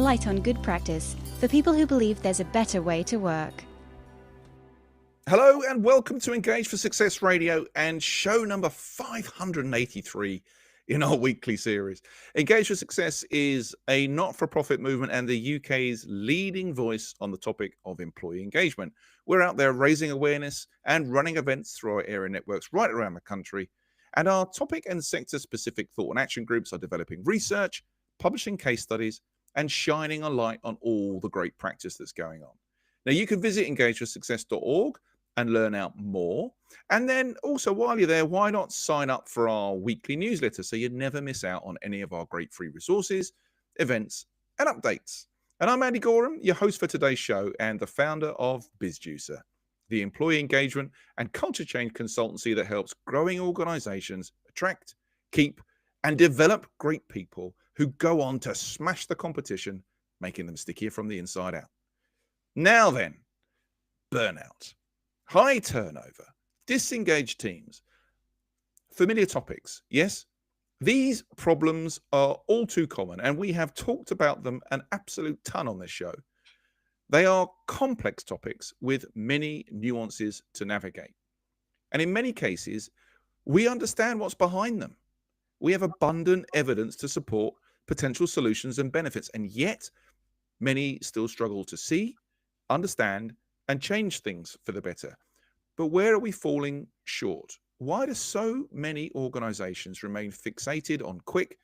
light on good practice for people who believe there's a better way to work. Hello and welcome to Engage for Success Radio and show number 583 in our weekly series. Engage for Success is a not-for-profit movement and the UK's leading voice on the topic of employee engagement. We're out there raising awareness and running events through our area networks right around the country. And our topic and sector-specific thought and action groups are developing research, publishing case studies, and shining a light on all the great practice that's going on. Now, you can visit engageforsuccess.org and learn out more. And then also, while you're there, why not sign up for our weekly newsletter so you never miss out on any of our great free resources, events, and updates. And I'm Andy Gorham, your host for today's show and the founder of BizJuicer, the employee engagement and culture change consultancy that helps growing organizations attract, keep, and develop great people who go on to smash the competition, making them stickier from the inside out. Now then, burnout, high turnover, disengaged teams, familiar topics. Yes, these problems are all too common, and we have talked about them an absolute ton on this show. They are complex topics with many nuances to navigate. And in many cases, we understand what's behind them. We have abundant evidence to support potential solutions and benefits, and yet many still struggle to see, understand, and change things for the better. But where are we falling short? Why do so many organizations remain fixated on quick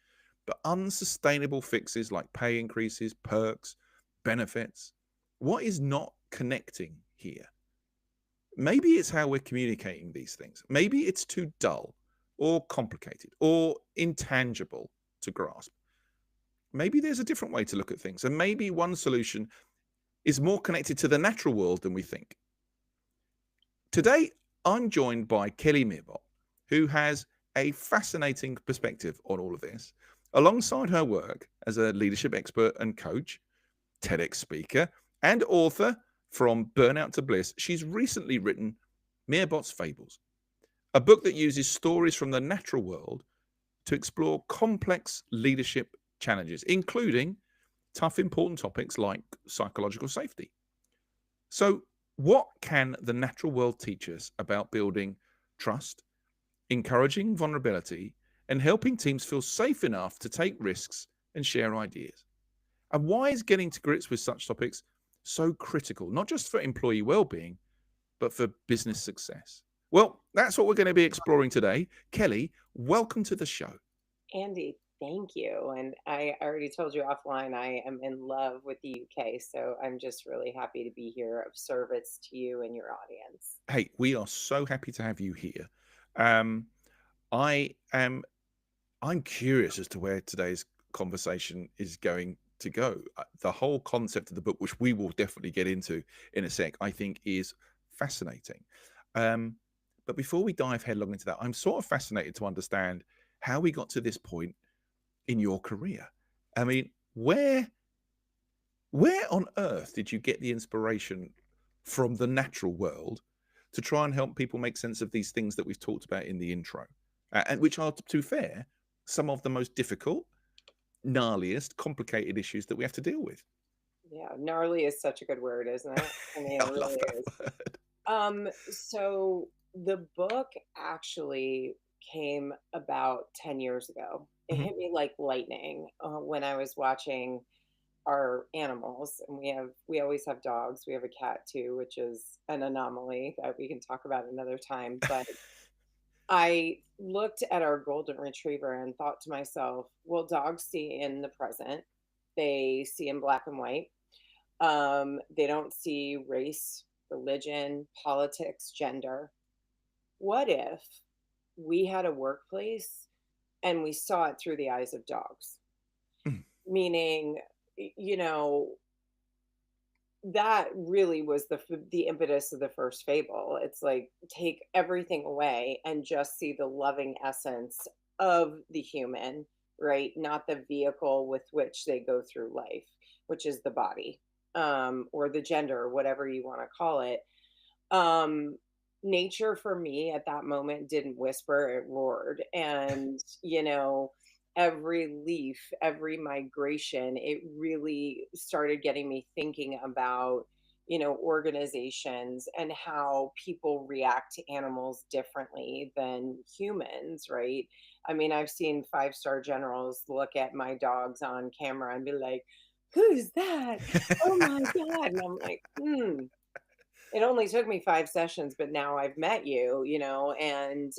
but unsustainable fixes like pay increases, perks, benefits? What is not connecting here? Maybe it's how we're communicating these things. Maybe it's too dull or complicated or intangible to grasp. Maybe there's a different way to look at things, and maybe one solution is more connected to the natural world than we think. Today, I'm joined by Kelly Meerbot, who has a fascinating perspective on all of this. Alongside her work as a leadership expert and coach, TEDx speaker, and author From Burnout to Bliss, she's recently written Meerbot's Fables, a book that uses stories from the natural world to explore complex leadership challenges, including tough, important topics like psychological safety. So, what can the natural world teach us about building trust, encouraging vulnerability, and helping teams feel safe enough to take risks and share ideas? And why is getting to grips with such topics so critical, not just for employee well-being, but for business success? Well, that's what we're going to be exploring today. Kelly, welcome to the show. Andy, thank you. And I already told you offline, I am in love with the UK. So I'm just really happy to be here of service to you and your audience. Hey, we are so happy to have you here. I'm curious as to where today's conversation is going to go. The whole concept of the book, which we will definitely get into in a sec, I think is fascinating. But before we dive headlong into that, I'm sort of fascinated to understand how we got to this point in your career. I mean, where on earth did you get the inspiration from the natural world to try and help people make sense of these things that we've talked about in the intro, and which are, to be fair, some of the most difficult, gnarliest, complicated issues that we have to deal with? Yeah, gnarly is such a good word, isn't it? I mean, I it love really that is. word. So the book actually came about 10 years ago. It Mhm. hit me like lightning when I was watching our animals, and we always have dogs. We have a cat too, which is an anomaly that we can talk about another time. But I looked at our golden retriever and thought to myself, well, dogs see in the present. They see in black and white. They don't see race, religion, politics, gender. What if we had a workplace and we saw it through the eyes of dogs? Mm. Meaning, you know, that really was the impetus of the first fable. It's like take everything away and just see the loving essence of the human, right? Not the vehicle with which they go through life, which is the body, or the gender, or whatever you want to call it. Um, Nature for me at that moment didn't whisper, it roared. And, every leaf, every migration, it really started getting me thinking about, organizations and how people react to animals differently than humans, right? I mean, I've seen five-star generals look at my dogs on camera and be like, "Who's that? Oh my God." And I'm like, it only took me 5 sessions, but now I've met you, and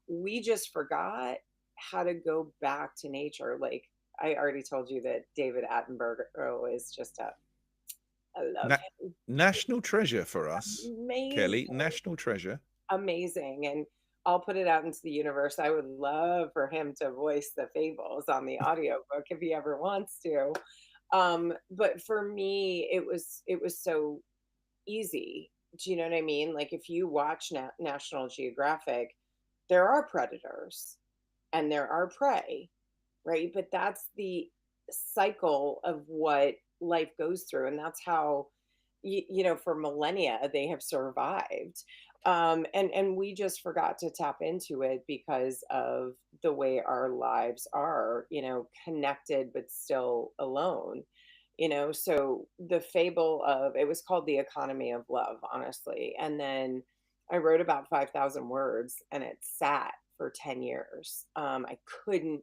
we just forgot how to go back to nature. Like, I already told you that David Attenborough is just I love Na him. national treasure for us, Amazing, Kelly, national treasure. amazing. And I'll put it out into the universe. I would love for him to voice the fables on the audiobook if he ever wants to. But for me, it was so easy. Do you know what I mean? Like, if you watch National Geographic, there are predators and there are prey, right? But that's the cycle of what life goes through, and that's how for millennia they have survived. And we just forgot to tap into it because of the way our lives are, connected but still alone. So the fable of it was called The Economy of Love, honestly. And then I wrote about 5,000 words and it sat for 10 years. I couldn't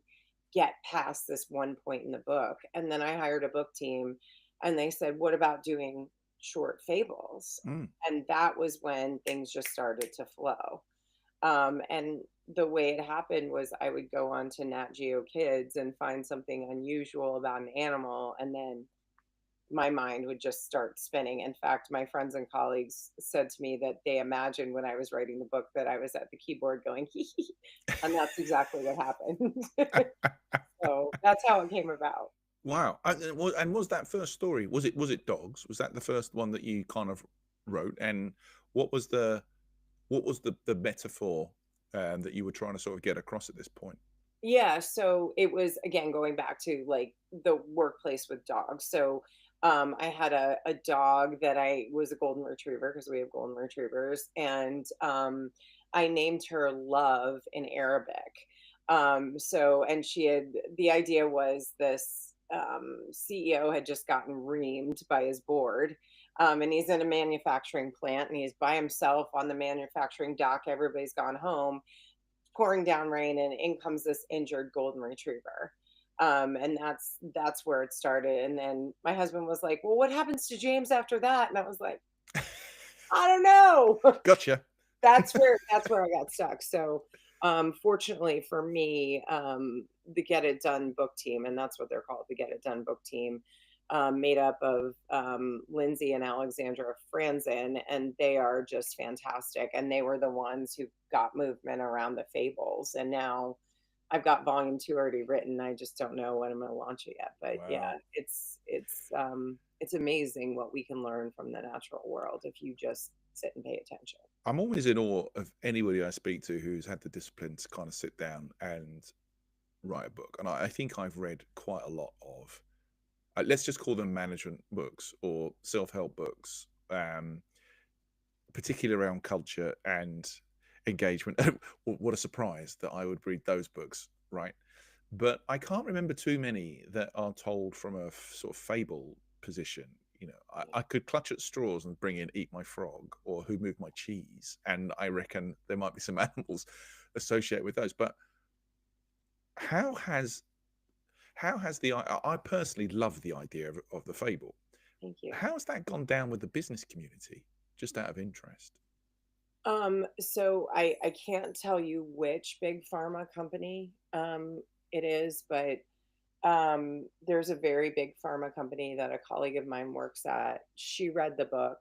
get past this one point in the book. And then I hired a book team and they said, "What about doing short fables?" Mm. And that was when things just started to flow. And the way it happened was I would go on to Nat Geo Kids and find something unusual about an animal, and then my mind would just start spinning. In fact, my friends and colleagues said to me that they imagined when I was writing the book that I was at the keyboard going, hee hee, and that's exactly what happened. So that's how it came about. Wow. And was that first story, was it dogs? Was that the first one that you kind of wrote? And what was the metaphor that you were trying to sort of get across at this point? Yeah, so it was again going back to like the workplace with dogs. So I had a dog that I was a golden retriever because we have golden retrievers, and I named her Love in Arabic. And she had the idea was this CEO had just gotten reamed by his board. And he's in a manufacturing plant and he's by himself on the manufacturing dock. Everybody's gone home, pouring down rain, and in comes this injured golden retriever. And that's where it started. And then my husband was like, "Well, what happens to James after that?" And I was like, "I don't know." Gotcha. That's where I got stuck. So fortunately for me, the Get It Done book team, and that's what they're called, the Get It Done book team, made up of Lindsay and Alexandra Franzen, and they are just fantastic. And they were the ones who got movement around the fables. And now I've got volume 2 already written. I just don't know when I'm going to launch it yet. But yeah, Wow. it's amazing what we can learn from the natural world if you just sit and pay attention. I'm always in awe of anybody I speak to who's had the discipline to kind of sit down and write a book. And I think I've read quite a lot of, let's just call them management books or self-help books, particularly around culture and engagement. What a surprise that I would read those books, right? But I can't remember too many that are told from a sort of fable position. I could clutch at straws and bring in Eat My Frog or Who Moved My Cheese, and I reckon there might be some animals associated with those. But how has I personally love the idea of the fable. Thank you. How has that gone down with the business community, just out of interest? So I can't tell you which big pharma company it is, but there's a very big pharma company that a colleague of mine works at. She read the book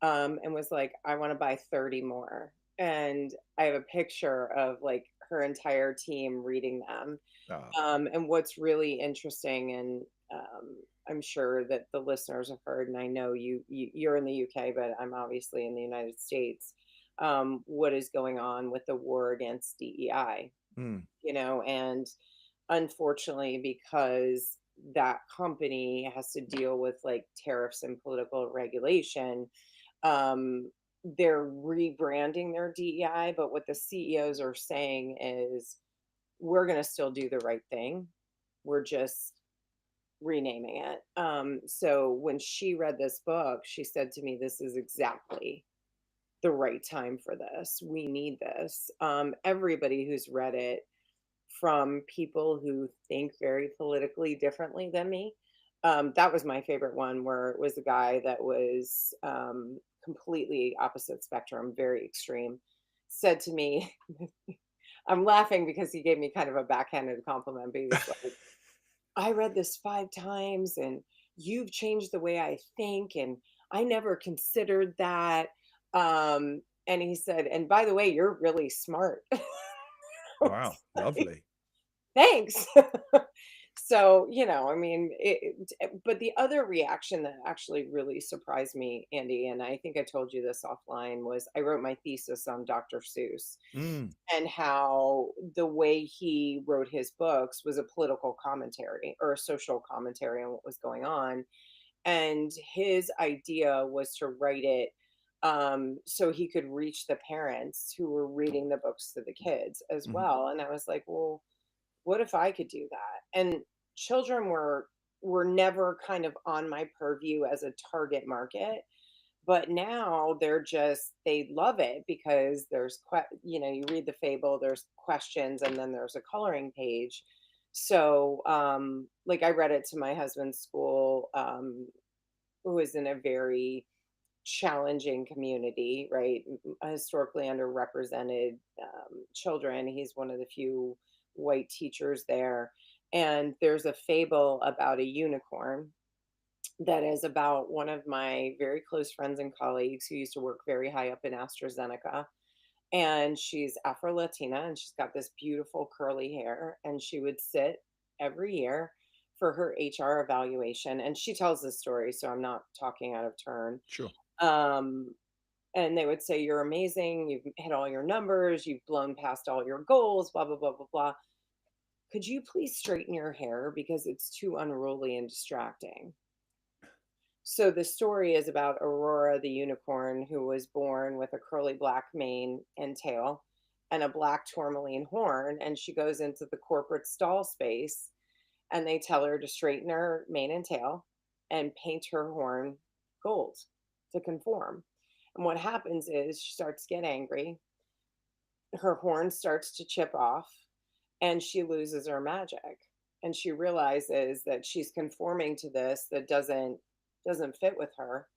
and was like, "I want to buy 30 more." And I have a picture of like her entire team reading them. Ah, And what's really interesting, and I'm sure that the listeners have heard, and I know you're in the UK, but I'm obviously in the United States. What is going on with the war against DEI? mm, And unfortunately, because that company has to deal with like tariffs and political regulation, they're rebranding their DEI. But what the CEOs are saying is we're going to still do the right thing. We're just renaming it. So when she read this book, she said to me, this is exactly the right time for this. We need this. Everybody who's read it, from people who think very politically differently than me. That was my favorite one, where it was a guy that was completely opposite spectrum, very extreme, said to me, I'm laughing because he gave me kind of a backhanded compliment, but he was like, I read this 5 times and you've changed the way I think. And I never considered that. And he said, and by the way, you're really smart. I Wow, was like, lovely. thanks. So, I mean, but the other reaction that actually really surprised me, Andy, and I think I told you this offline, was I wrote my thesis on Dr. Seuss Mm, and how the way he wrote his books was a political commentary or a social commentary on what was going on. And his idea was to write it so he could reach the parents who were reading the books to the kids as mhm. well. And I was like, well, what if I could do that? And children were never kind of on my purview as a target market, but now they love it because you read the fable, there's questions, and then there's a coloring page. So like I read it to my husband's school, who is in a very challenging community, right? Historically underrepresented children. He's one of the few white teachers there. And there's a fable about a unicorn that is about one of my very close friends and colleagues who used to work very high up in AstraZeneca. And she's Afro Latina and she's got this beautiful curly hair. And she would sit every year for her HR evaluation. And she tells this story, so I'm not talking out of turn. Sure. Um, and they would say, you're amazing. You've hit all your numbers. You've blown past all your goals, blah, blah, blah, blah, blah. Could you please straighten your hair because it's too unruly and distracting? So the story is about Aurora the unicorn, who was born with a curly black mane and tail and a black tourmaline horn. And she goes into the corporate stall space and they tell her to straighten her mane and tail and paint her horn gold to conform. And what happens is she starts to get angry, her horn starts to chip off, and she loses her magic. And she realizes that she's conforming to this that doesn't fit with her.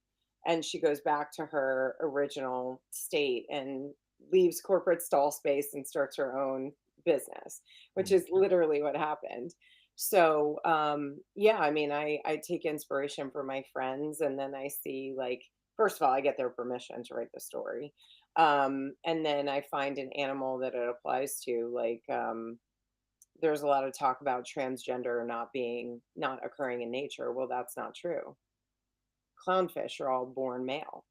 And she goes back to her original state and leaves corporate stall space and starts her own business, which Mm. is literally what happened. So yeah, I mean, I take inspiration from my friends, and then I see, like, first of all, I get their permission to write the story. And then I find an animal that it applies to, like, there's a lot of talk about transgender not occurring in nature. Well, that's not true. Clownfish are all born male.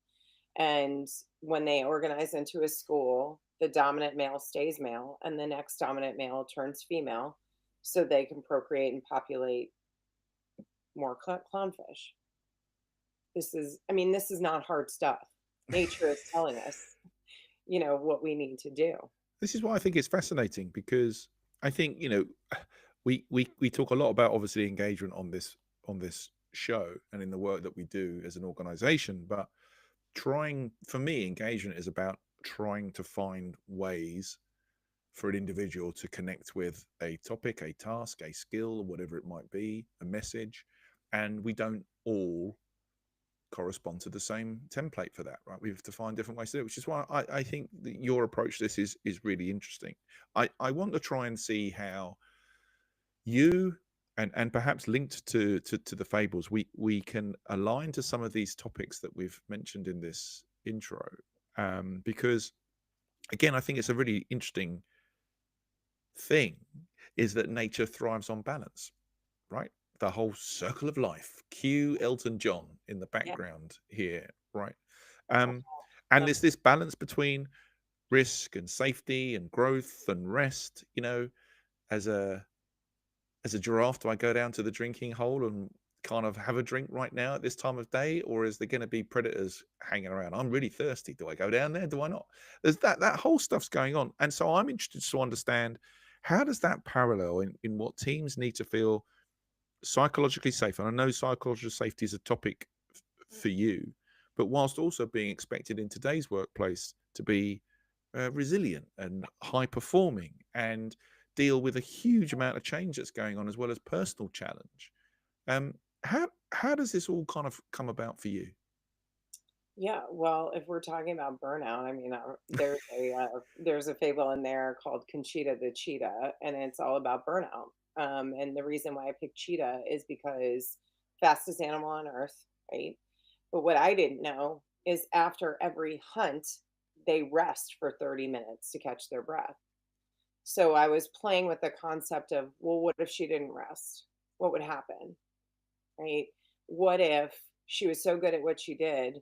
And when they organize into a school, the dominant male stays male and the next dominant male turns female so they can procreate and populate more clownfish. This is not hard stuff. Nature is telling us, what we need to do. This is why I think it's fascinating, because I think, we talk a lot about, obviously, engagement on this show and in the work that we do as an organization, but for me, engagement is about trying to find ways for an individual to connect with a topic, a task, a skill, whatever it might be, a message, and we don't all correspond to the same template for that, right? We have to find different ways to do it, which is why I think that your approach to this is really interesting. I want to try and see how you and perhaps linked to the fables, we can align to some of these topics that we've mentioned in this intro, because again, I think it's a really interesting thing is that nature thrives on balance, right? The whole circle of life. Cue Elton John in the Yeah. background here, right? And there's this balance between risk and safety and growth and rest. As a giraffe, do I go down to the drinking hole and kind of have a drink right now at this time of day, or is there going to be predators hanging around? I'm really thirsty. Do I go down there? Do I not? There's that whole stuff's going on, and so I'm interested to understand How does that parallel in what teams need to feel psychologically safe? And I know psychological safety is a topic for you, but whilst also being expected in today's workplace to be resilient and high performing and deal with a huge amount of change that's going on as well as personal challenge. Um, how does this all kind of come about for you? Yeah, well, if we're talking about burnout, I mean, there's a fable in there called Conchita the Cheetah, and it's all about burnout. And the reason why I picked cheetah is because fastest animal on earth, right? But what I didn't know is after every hunt, they rest for 30 minutes to catch their breath. So I was playing with the concept of, well, what if she didn't rest? What would happen? Right? What if she was so good at what she did,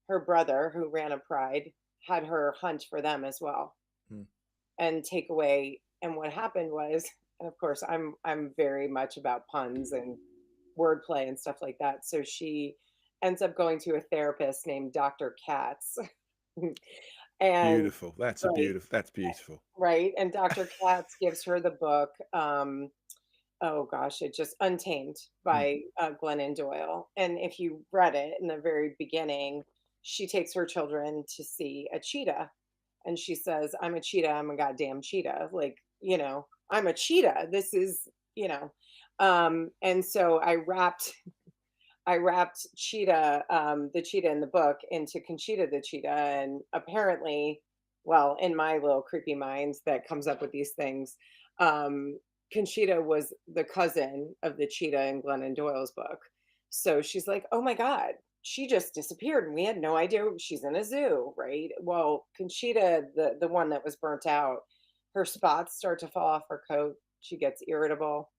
her brother, who ran a pride, had her hunt for them as well Mm. and take away? And what happened was, and of course, I'm very much about puns and wordplay and stuff like that. So she ends up going to a therapist named Dr. Katz, and Beautiful. That's a right, beautiful. That's beautiful. right, and Dr. Katz gives her the book. Oh gosh, it just Untamed Mm. by Glennon Doyle. And if you read it in the very beginning, she takes her children to see a cheetah. And she says, I'm a cheetah, I'm a goddamn cheetah. Like, I'm a cheetah. This is, you know. And so I wrapped cheetah, the cheetah in the book into Conchita the cheetah. And apparently, well, in my little creepy mind that comes up with these things, um, Conchita was the cousin of the cheetah in Glennon Doyle's book. So she's like, oh my God, she just disappeared and we had no idea she's in a zoo, right? Well, Conchita, the one that was burnt out, her spots start to fall off her coat. She gets irritable.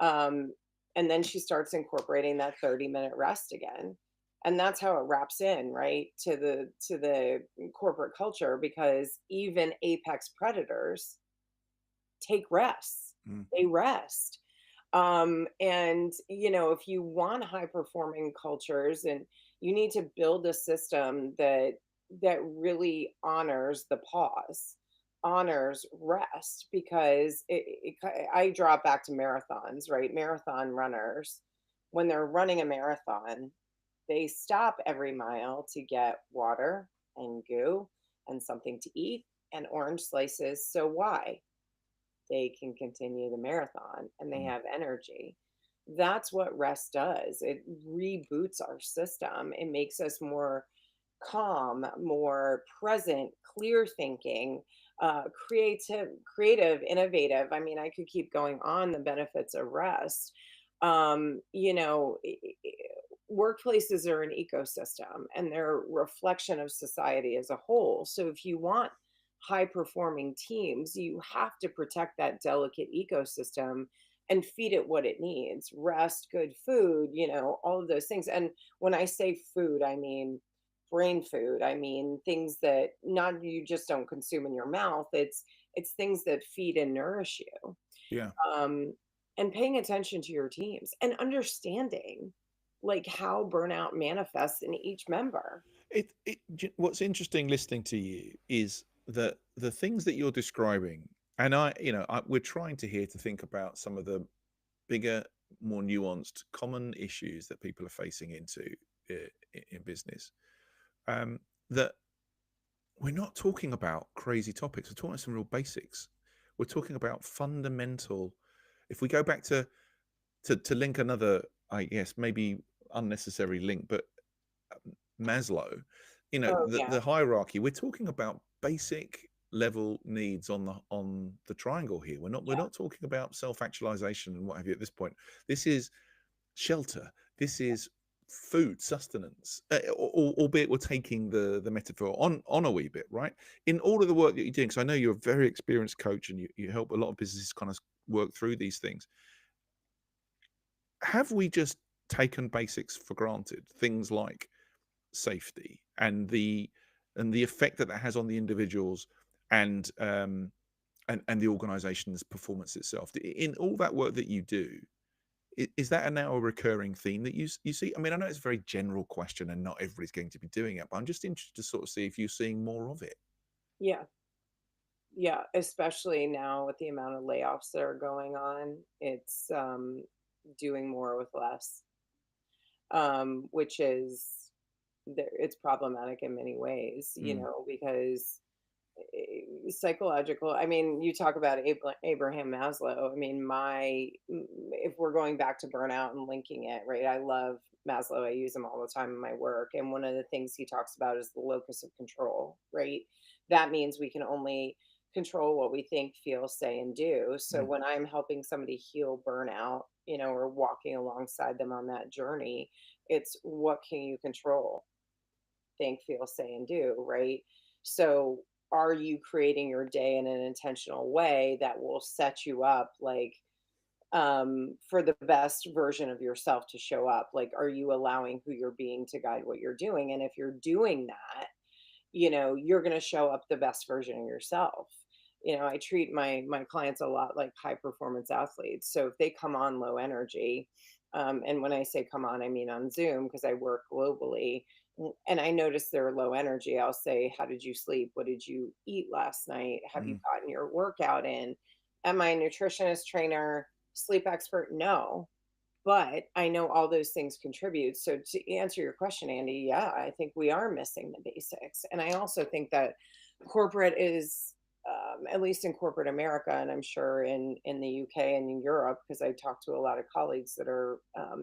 Um, and then she starts incorporating that 30-minute rest again. And that's how it wraps in, right, to the corporate culture, because even apex predators take rests. Mm. They rest. And if you want high performing cultures, and you need to build a system that really honors the pause, honors rest, because I draw it back to marathons, right? Marathon runners, when they're running a marathon, they stop every mile to get water and goo and something to eat and orange slices. So why? They can continue the marathon and they Mm. have energy. That's what rest does. It reboots our system. It makes us more calm, more present, clear thinking, creative, innovative. I mean, I could keep going on the benefits of rest. Workplaces are an ecosystem and they're a reflection of society as a whole. So if you want high performing teams, you have to protect that delicate ecosystem and feed it what it needs: rest, good food, all of those things. And when I say food, I mean brain food. I mean things that not you just don't consume in your mouth. It's things that feed and nourish you. Yeah. Um, and paying attention to your teams and understanding like how burnout manifests in each member. What's interesting listening to you is that the things that you're describing, and we're trying to here to think about some of the bigger, more nuanced, common issues that people are facing into in business. That we're not talking about crazy topics. We're talking about some real basics. We're talking about fundamental. If we go back to link another, I guess maybe unnecessary link, but Maslow, Oh yeah. the hierarchy. We're talking about basic level needs on the triangle here. We're not talking about self-actualization and what have you at this point. This is shelter. This is food, sustenance, albeit we're taking the metaphor on a wee bit, right? In all of the work that you're doing, because I know you're a very experienced coach and you help a lot of businesses kind of work through these things. Have we just taken basics for granted? Things like safety and the effect that has on the individuals and the organization's performance itself. In all that work that you do, is that now a recurring theme that you see? I mean, I know it's a very general question and not everybody's going to be doing it, but I'm just interested to sort of see if you're seeing more of it. Yeah. Yeah, especially now with the amount of layoffs that are going on, it's doing more with less, which is it's problematic in many ways, Mm, because psychological. I mean, you talk about Abraham Maslow. I mean, if we're going back to burnout and linking it, right? I love Maslow. I use him all the time in my work. And one of the things he talks about is the locus of control, right? That means we can only control what we think, feel, say, and do. So mm, when I'm helping somebody heal burnout, or walking alongside them on that journey, it's what can you control? Think, feel, say, and do, right? So, are you creating your day in an intentional way that will set you up like for the best version of yourself to show up? Like, are you allowing who you're being to guide what you're doing? And if you're doing that, you're going to show up the best version of yourself. I treat my clients a lot like high performance athletes. So if they come on low energy, and when I say come on, I mean on Zoom because I work globally, and I notice they're low energy, I'll say, how did you sleep? What did you eat last night? Have you mm, gotten your workout in? Am I a nutritionist, trainer, sleep expert? No, but I know all those things contribute. So to answer your question, Andy, yeah, I think we are missing the basics. And I also think that corporate is, at least in corporate America, and I'm sure in the UK and in Europe, because I talk to a lot of colleagues that are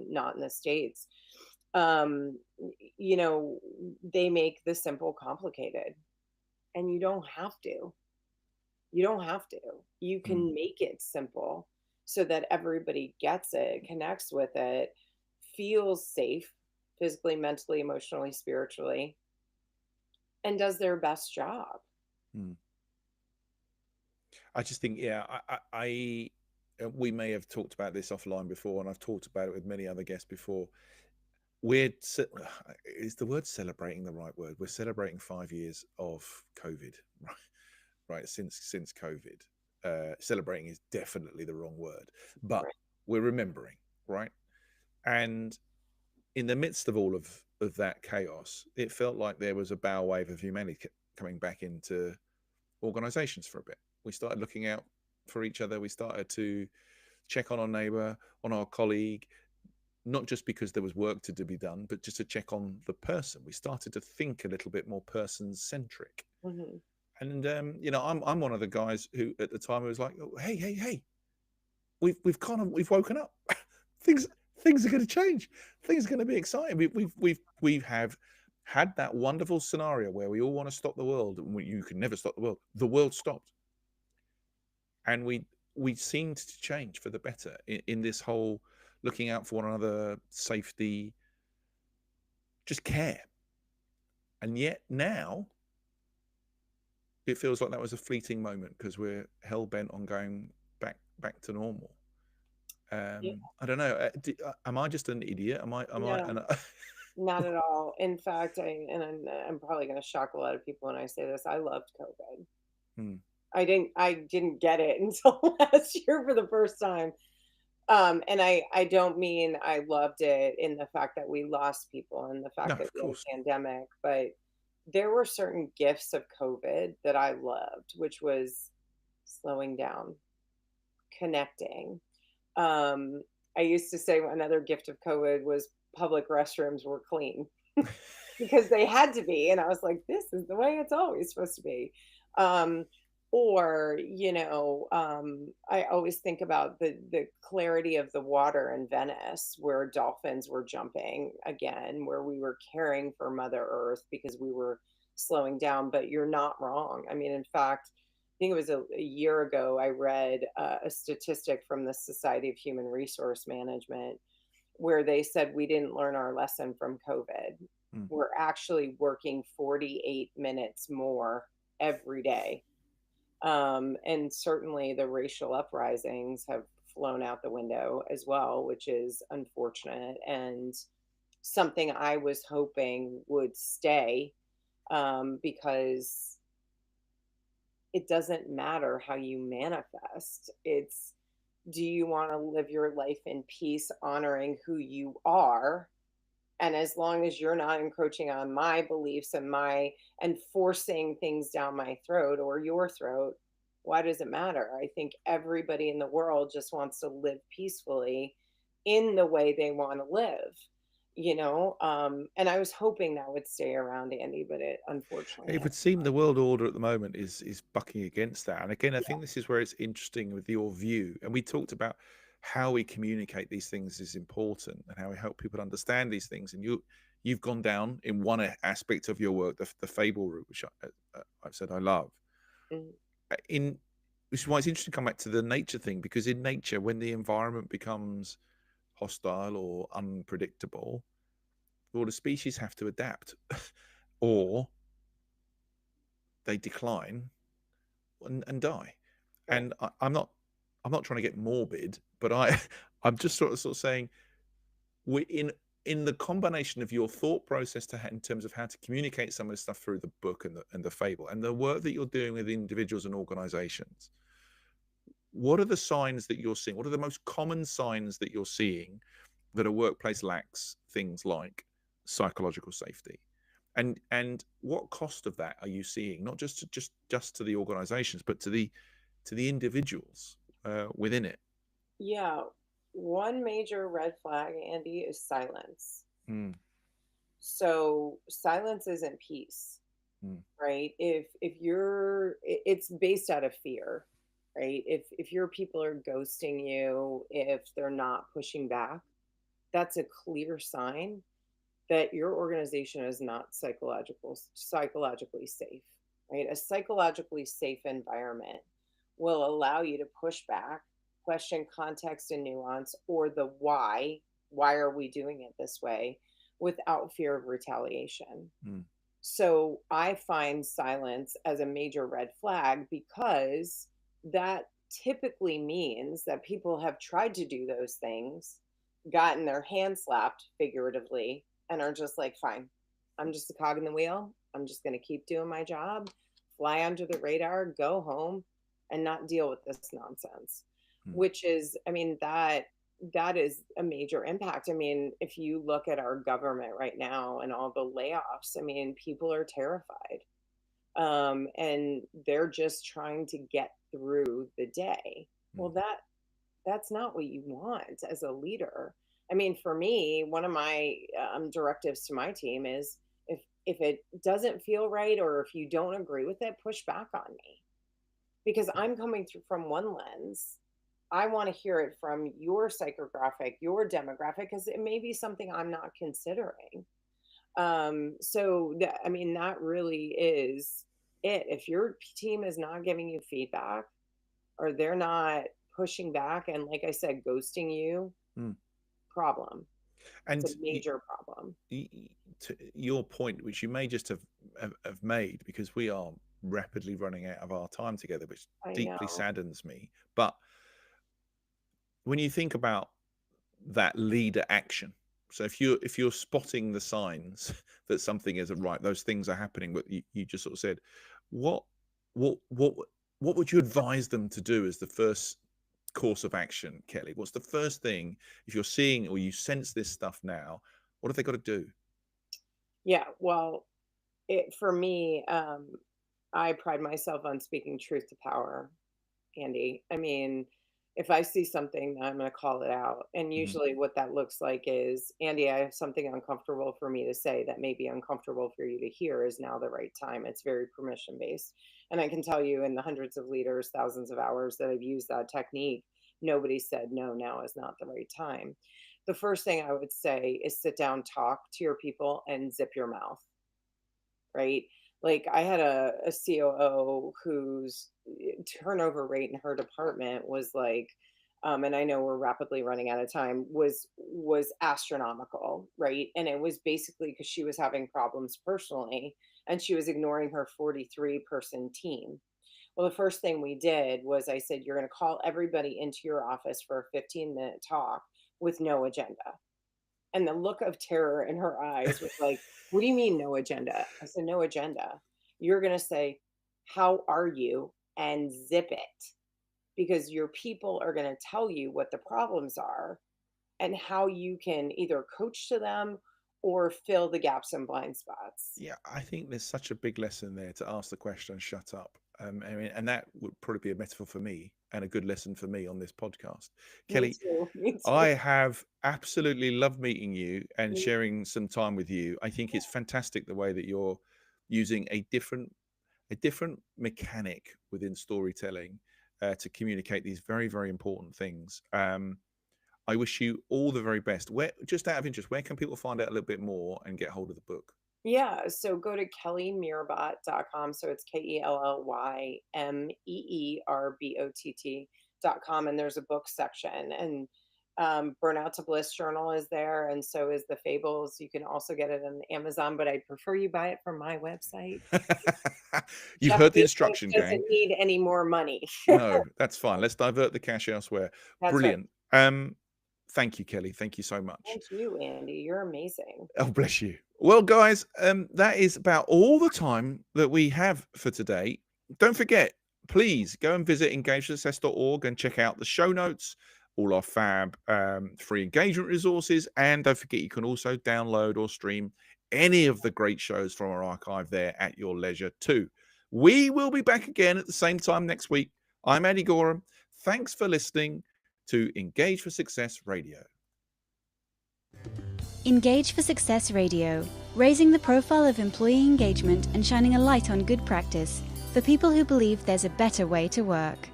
not in the States, um, you know, they make the simple complicated. And you don't have to. You don't have to. You mm. can make it simple so that everybody gets it, connects with it, feels safe physically, mentally, emotionally, spiritually, and does their best job. Mm. I just think, yeah, we may have talked about this offline before, and I've talked about it with many other guests before. Is the word celebrating the right word? We're celebrating 5 years of COVID, right? Right, since COVID. Celebrating is definitely the wrong word, but Right. we're remembering, right? And in the midst of all of that chaos, it felt like there was a bow wave of humanity coming back into organizations for a bit. We started looking out for each other. We started to check on our neighbor, on our colleague, not just because there was work to be done, but just to check on the person. We started to think a little bit more person centric. Hmm. And I'm one of the guys who at the time was like, oh, hey, we've woken up. things things are going to change. Things are going to be exciting. We have had that wonderful scenario where we all want to stop the world, and you can never stop the world. The world stopped, and we seemed to change for the better in this whole looking out for one another, safety, just care. And yet now it feels like that was a fleeting moment because we're hell bent on going back to normal. Yeah. I don't know. Am I just an idiot? Am I No, an, not at all. In fact, I'm probably going to shock a lot of people when I say this. I loved COVID. Hmm, I didn't get it until last year for the first time. And I don't mean I loved it in the fact that we lost people and the no, fact that of we had course. a pandemic, but there were certain gifts of COVID that I loved, which was slowing down, connecting. Um, I used to say another gift of COVID was public restrooms were clean because they had to be. And I was like, this is the way it's always supposed to be. Um, or, I always think about the clarity of the water in Venice, where dolphins were jumping again, where we were caring for Mother Earth because we were slowing down. But you're not wrong. I mean, in fact, I think it was a year ago, I read a statistic from the Society of Human Resource Management where they said we didn't learn our lesson from COVID. Hmm, We're actually working 48 minutes more every day. And certainly the racial uprisings have flown out the window as well, which is unfortunate and something I was hoping would stay, because it doesn't matter how you manifest. It's, do you want to live your life in peace, honoring who you are? And as long as you're not encroaching on my beliefs and forcing things down my throat or your throat, Why does it matter? I think everybody in the world just wants to live peacefully in the way they want to live, and I was hoping that would stay around, Andy, but it unfortunately It has would seem the not. world order at the moment is bucking against that. And again, I Yeah. think this is where it's interesting with your view. And we talked about how we communicate these things is important and how we help people understand these things. And you've gone down in one aspect of your work, the fable route, which I've said I love. Mhm. In Which is why it's interesting to come back to the nature thing, because in nature, when the environment becomes hostile or unpredictable, well, the species have to adapt, or they decline and die. Right. And I'm not trying to get morbid, but I'm just sort of saying we in the combination of your thought process in terms of how to communicate some of this stuff through the book and the fable and the work that you're doing with individuals and organizations. What are the signs that you're seeing? What are the most common signs that you're seeing that a workplace lacks things like psychological safety? And what cost of that are you seeing, not just to the organizations, but to the individuals within it? Yeah. One major red flag, Andy, is silence. Mm, So silence isn't peace, mm, right? If you're it's based out of fear, right? If your people are ghosting you, if they're not pushing back, that's a clear sign that your organization is not psychologically safe, right? A psychologically safe environment will allow you to push back, question context and nuance, or the why are we doing it this way, without fear of retaliation. mm, So I find silence as a major red flag, because that typically means that people have tried to do those things, gotten their hand slapped figuratively, and are just like, fine, I'm just a cog in the wheel. I'm just going to keep doing my job, fly under the radar, go home, and not deal with this nonsense. mm. Which is, I mean, that is a major impact. I mean, if you look at our government right now and all the layoffs, I mean, people are terrified. And they're just trying to get through the day. Well, Mm. that's not what you want as a leader. I mean, for me, one of my directives to my team is, if it doesn't feel right, or if you don't agree with it, push back on me, because I'm coming through from one lens. I want to hear it from your psychographic, your demographic, because it may be something I'm not considering. So that, I mean, that really is it. If your team is not giving you feedback, or they're not pushing back, and like I said, ghosting you, Mm. problem. It's And a major problem. to your point, which you may just have made, because we are rapidly running out of our time together, which I deeply know. saddens me. But when you think about that leader action, so if you're spotting the signs that something isn't right, those things are happening, but you just sort of said, what what what what would you advise them to do as the first course of action, Kelly? What's the first thing, if you're seeing or you sense this stuff now, what have they got to do? Yeah. Well, for me, I pride myself on speaking truth to power, Andy. I mean, if I see something, I'm going to call it out. And Mhm. usually, what that looks like is, Andy, I have something uncomfortable for me to say that may be uncomfortable for you to hear. Is now the right time? It's very permission based. And I can tell you, in the hundreds of leaders, thousands of hours that I've used that technique, nobody said, no, now is not the right time. The first thing I would say is sit down, talk to your people, and zip your mouth, right? Like, I had a COO whose turnover rate in her department was like, and I know we're rapidly running out of time, was astronomical, right? And it was basically because she was having problems personally, and she was ignoring her 43-person team. Well, the first thing we did was, I said, you're going to call everybody into your office for a 15-minute talk with no agenda. And the look of terror in her eyes was like, "What do you mean no agenda?" I said, "No agenda. You're gonna say, 'How are you?' and zip it, because your people are gonna tell you what the problems are and how you can either coach to them or fill the gaps and blind spots." Yeah, I think there's such a big lesson there to ask the question and shut up. I mean, and that would probably be a metaphor for me and a good lesson for me on this podcast. Me Kelly, too. Me I too. have absolutely loved meeting you and Me sharing some time with you. I think it's fantastic the way that you're using a different mechanic within storytelling to communicate these very, very important things. I wish you all the very best. Where, just out of interest, where can people find out a little bit more and get hold of the book? Yeah, so go to kellymeerbot.com. So it's KELLYMEERBOTT.com, and there's a book section. And Burnout to Bliss journal is there, and so is the Fables. You can also get it on Amazon, but I'd prefer you buy it from my website. You've Jeff heard the Bezos instruction, gang. doesn't need any more money. No, that's fine. Let's divert the cash elsewhere. That's right. Brilliant. Thank you, Kelly. Thank you so much. Thank you, Andy. You're amazing. Oh, bless you. Well, guys, that is about all the time that we have for today. Don't forget, please go and visit engagesuccess.org and check out the show notes, all our fab free engagement resources. And don't forget, you can also download or stream any of the great shows from our archive there at your leisure too. We will be back again at the same time next week. I'm Andy Gorham. Thanks for listening to Engage for Success Radio. Engage for Success Radio, raising the profile of employee engagement and shining a light on good practice for people who believe there's a better way to work.